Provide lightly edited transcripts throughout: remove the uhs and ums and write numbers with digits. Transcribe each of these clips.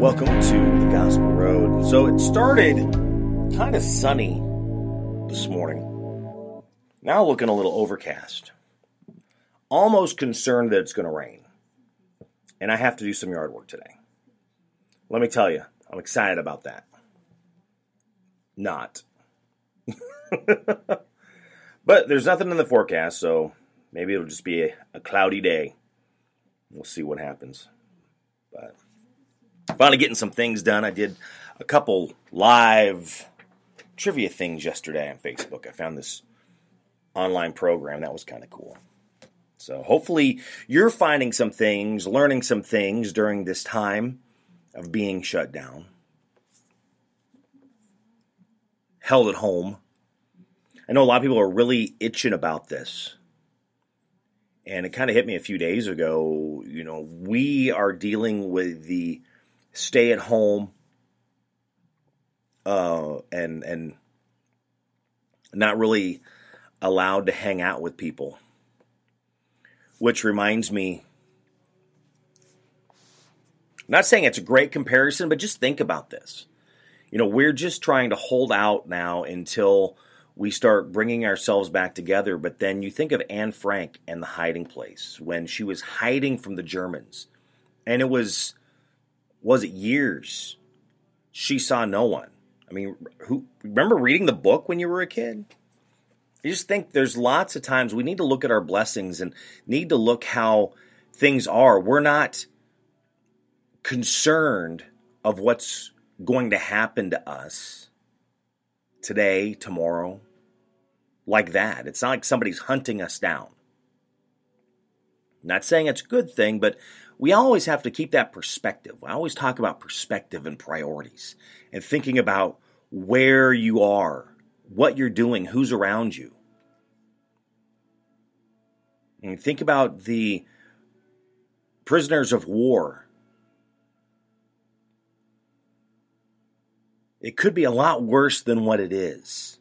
Welcome to the Gospel Road. So it started kind of sunny this morning. Now looking a little overcast. Almost concerned that it's going to rain. And I have to do some yard work today. Let me tell you, I'm excited about that. Not. But there's nothing in the forecast, so maybe it'll just be a cloudy day. We'll see what happens. But finally getting some things done. I did a couple live trivia things yesterday on Facebook. I found this online program. That was kind of cool. So hopefully you're finding some things, learning some things during this time of being shut down. Held at home. I know a lot of people are really itching about this. And it kind of hit me a few days ago. You know, we are dealing with the stay at home and not really allowed to hang out with people. Which reminds me, I'm not saying it's a great comparison, but just think about this. You know, we're just trying to hold out now until we start bringing ourselves back together. But then you think of Anne Frank and The Hiding Place, when she was hiding from the Germans. And it was it years? She saw no one. I mean, who remember reading the book when you were a kid? I just think there's lots of times we need to look at our blessings and need to look how things are. We're not concerned of what's going to happen to us today, tomorrow, like that. It's not like somebody's hunting us down. Not saying it's a good thing, but we always have to keep that perspective. I always talk about perspective and priorities and thinking about where you are, what you're doing, who's around you. And think about the prisoners of war. It could be a lot worse than what it is.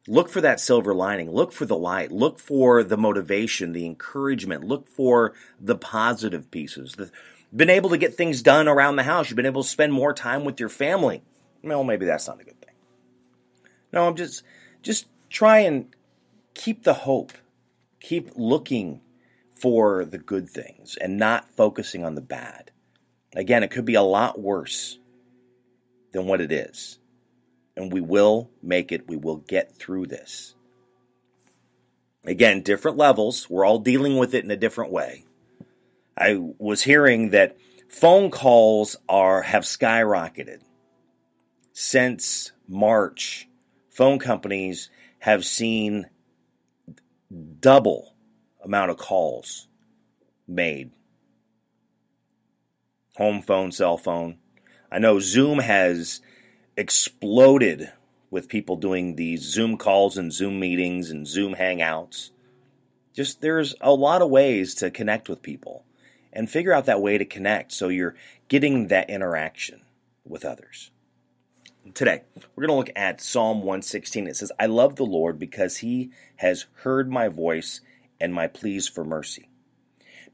Look for that silver lining. Look for the light. Look for the motivation, the encouragement. Look for the positive pieces. Been able to get things done around the house. You've been able to spend more time with your family. Well, maybe that's not a good thing. No, I'm just try and keep the hope. Keep looking for the good things and not focusing on the bad. Again, it could be a lot worse than what it is. And we will make it. We will get through this. Again, different levels. We're all dealing with it in a different way. I was hearing that phone calls have skyrocketed. Since March, phone companies have seen double amount of calls made. Home phone, cell phone. I know Zoom has exploded with people doing these Zoom calls and Zoom meetings and Zoom hangouts. Just there's a lot of ways to connect with people and figure out that way to connect so you're getting that interaction with others. Today, we're going to look at Psalm 116. It says, I love the Lord because he has heard my voice and my pleas for mercy.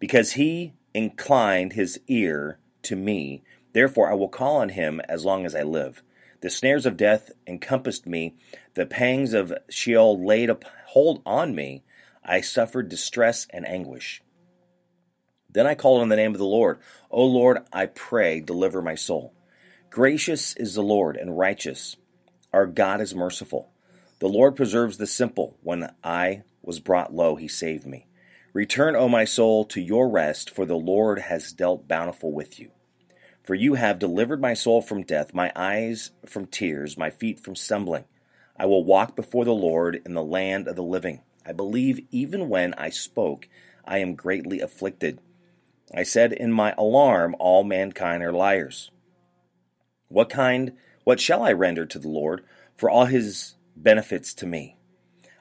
Because he inclined his ear to me, therefore I will call on him as long as I live. The snares of death encompassed me. The pangs of Sheol laid hold on me. I suffered distress and anguish. Then I called on the name of the Lord. O Lord, I pray, deliver my soul. Gracious is the Lord and righteous. Our God is merciful. The Lord preserves the simple. When I was brought low, he saved me. Return, O my soul, to your rest, for the Lord has dealt bountiful with you. For you have delivered my soul from death, my eyes from tears, my feet from stumbling. I will walk before the Lord in the land of the living. I believe even when I spoke, I am greatly afflicted. I said in my alarm, all mankind are liars. What shall I render to the Lord for all his benefits to me?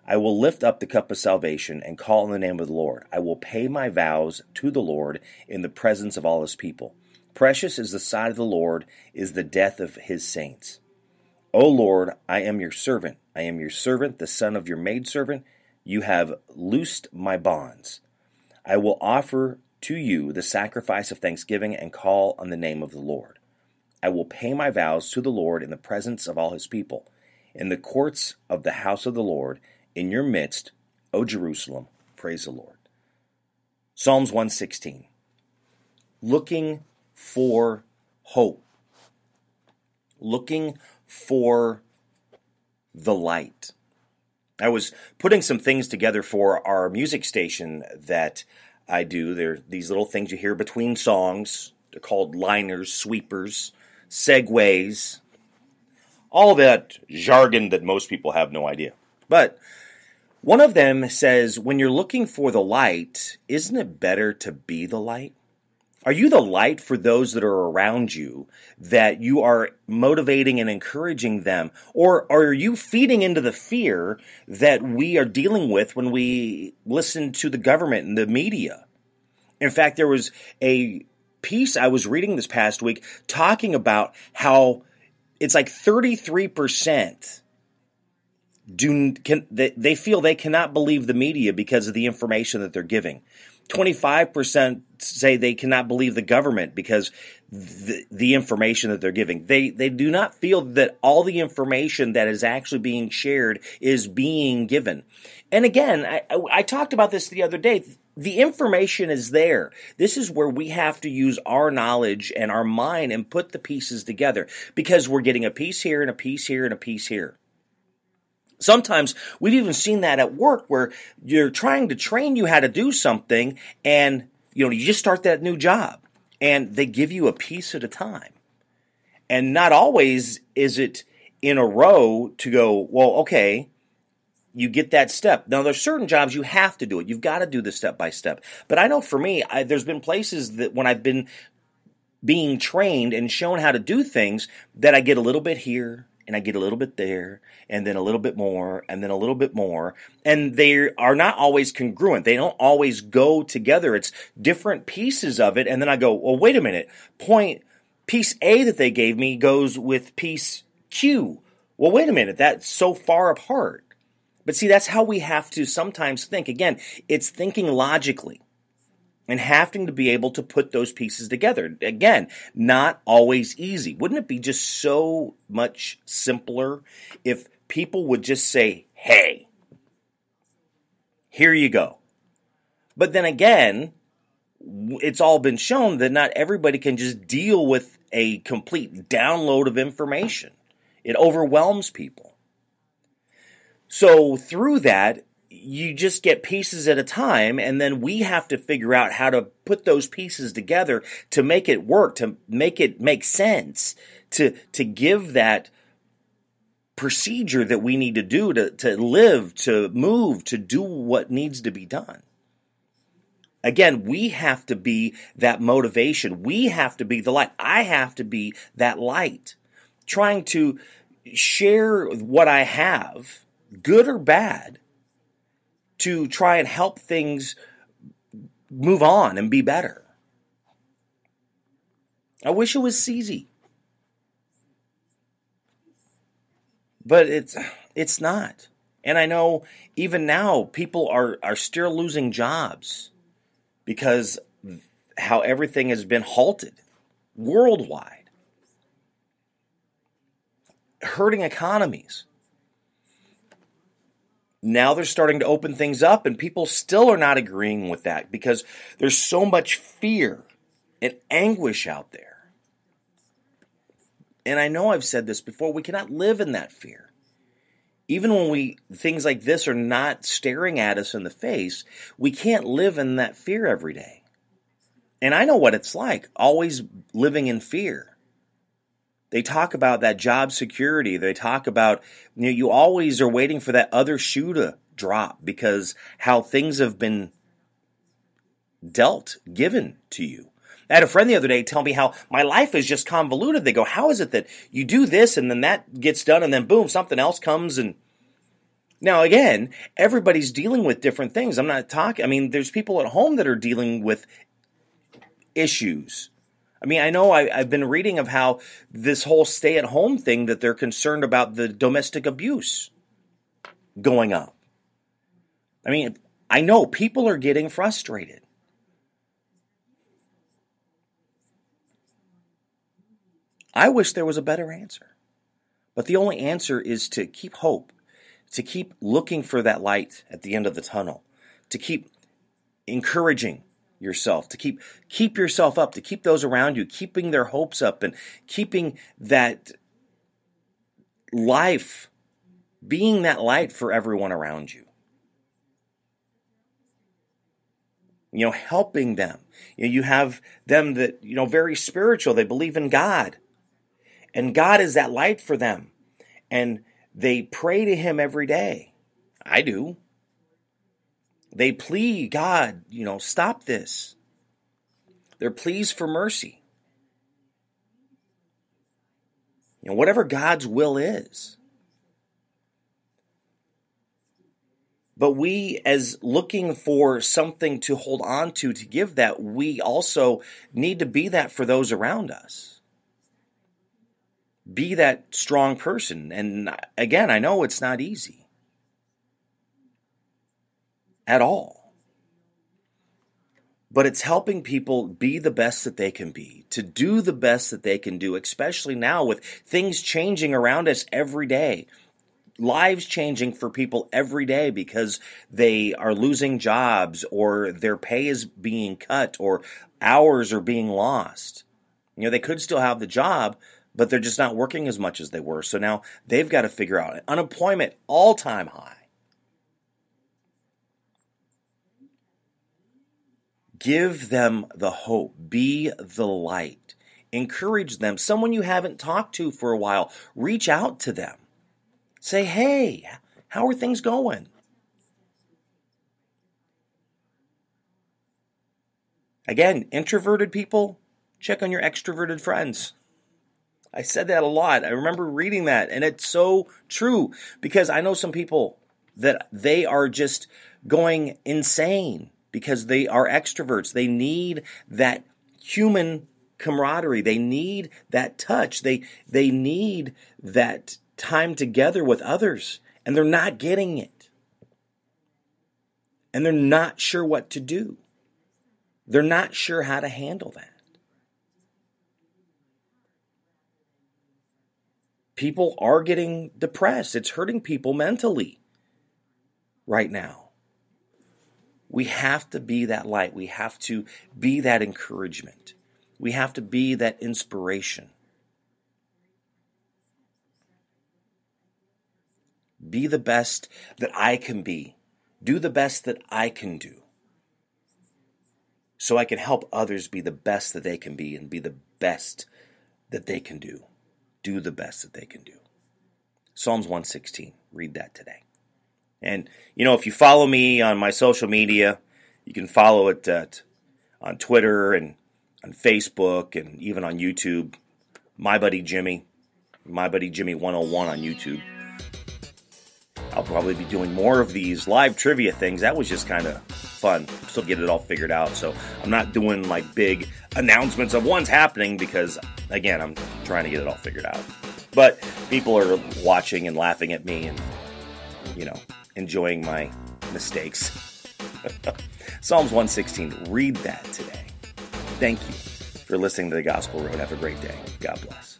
I will lift up the cup of salvation and call on the name of the Lord. I will pay my vows to the Lord in the presence of all his people. Precious is the sight of the Lord, is the death of his saints. O Lord, I am your servant. I am your servant, the son of your maidservant. You have loosed my bonds. I will offer to you the sacrifice of thanksgiving and call on the name of the Lord. I will pay my vows to the Lord in the presence of all his people, in the courts of the house of the Lord, in your midst, O Jerusalem. Praise the Lord. Psalms 116. Looking for hope. Looking for the light. I was putting some things together for our music station that I do. They're these little things you hear between songs. They're called liners, sweepers, segues, all that jargon that most people have no idea. But one of them says, when you're looking for the light, isn't it better to be the light? Are you the light for those that are around you, that you are motivating and encouraging them? Or are you feeding into the fear that we are dealing with when we listen to the government and the media? In fact, there was a piece I was reading this past week talking about how it's like 33% they feel they cannot believe the media because of the information that they're giving. 25% say they cannot believe the government because the information that they're giving. They do not feel that all the information that is actually being shared is being given. And again, I talked about this the other day. The information is there. This is where we have to use our knowledge and our mind and put the pieces together, because we're getting a piece here and a piece here and a piece here. Sometimes we've even seen that at work where you're trying to train you how to do something, and you just start that new job and they give you a piece at a time. And not always is it in a row to go, well, okay, you get that step. Now, there's certain jobs you have to do it. You've got to do the step by step. But I know for me, there's been places that when I've been being trained and shown how to do things, that I get a little bit here, and I get a little bit there, and then a little bit more, and then a little bit more. And they are not always congruent. They don't always go together. It's different pieces of it. And then I go, well, wait a minute. Piece A that they gave me goes with piece Q. Well, wait a minute. That's so far apart. But see, that's how we have to sometimes think. Again, it's thinking logically and having to be able to put those pieces together. Again, not always easy. Wouldn't it be just so much simpler if people would just say, hey, here you go? But then again, it's all been shown that not everybody can just deal with a complete download of information. It overwhelms people. So through that, you just get pieces at a time, and then we have to figure out how to put those pieces together to make it work, to make it make sense, to give that procedure that we need to do to live, to move, to do what needs to be done. Again, we have to be that motivation. We have to be the light. I have to be that light, trying to share what I have, good or bad, to try and help things move on and be better. I wish it was easy. But it's not. And I know even now people are still losing jobs because how everything has been halted worldwide. Hurting economies. Now they're starting to open things up, and people still are not agreeing with that because there's so much fear and anguish out there. And I know I've said this before, we cannot live in that fear. Even when things like this are not staring at us in the face, we can't live in that fear every day. And I know what it's like, always living in fear. They talk about that job security. They talk about, you always are waiting for that other shoe to drop because how things have been given to you. I had a friend the other day tell me how my life is just convoluted. They go, how is it that you do this and then that gets done and then boom, something else comes? And now again, everybody's dealing with different things. I'm not talking, there's people at home that are dealing with issues. I know I've been reading of how this whole stay-at-home thing that they're concerned about the domestic abuse going up. I know people are getting frustrated. I wish there was a better answer. But the only answer is to keep hope, to keep looking for that light at the end of the tunnel, to keep encouraging yourself, to keep yourself up, to keep those around you, keeping their hopes up and keeping that life, being that light for everyone around you. Helping them. You have them that, very spiritual. They believe in God. And God is that light for them. And they pray to Him every day. I do. They plead, God, stop this. They're pleas for mercy. Whatever God's will is. But we, as looking for something to hold on to give that, we also need to be that for those around us. Be that strong person. And again, I know it's not easy. At all. But it's helping people be the best that they can be, to do the best that they can do, especially now with things changing around us every day. Lives changing for people every day because they are losing jobs or their pay is being cut or hours are being lost. They could still have the job, but they're just not working as much as they were. So now they've got to figure out it. Unemployment, all-time high. Give them the hope. Be the light. Encourage them. Someone you haven't talked to for a while, reach out to them. Say, hey, how are things going? Again, introverted people, check on your extroverted friends. I said that a lot. I remember reading that, and it's so true because I know some people that they are just going insane because they are extroverts. They need that human camaraderie. They need that touch. They need that time together with others, and they're not getting it. And they're not sure what to do. They're not sure how to handle that. People are getting depressed. It's hurting people mentally right now. We have to be that light. We have to be that encouragement. We have to be that inspiration. Be the best that I can be. Do the best that I can do. So I can help others be the best that they can be and be the best that they can do. Do the best that they can do. Psalms 116. Read that today. And, if you follow me on my social media, you can follow it on Twitter and on Facebook and even on YouTube. My Buddy Jimmy 101 on YouTube. I'll probably be doing more of these live trivia things. That was just kind of fun. Still get it all figured out. So I'm not doing like big announcements of what's happening because, again, I'm trying to get it all figured out. But people are watching and laughing at me and, enjoying my mistakes. Psalms 116. Read that today. Thank you for listening to The Gospel Road. Have a great day. God bless.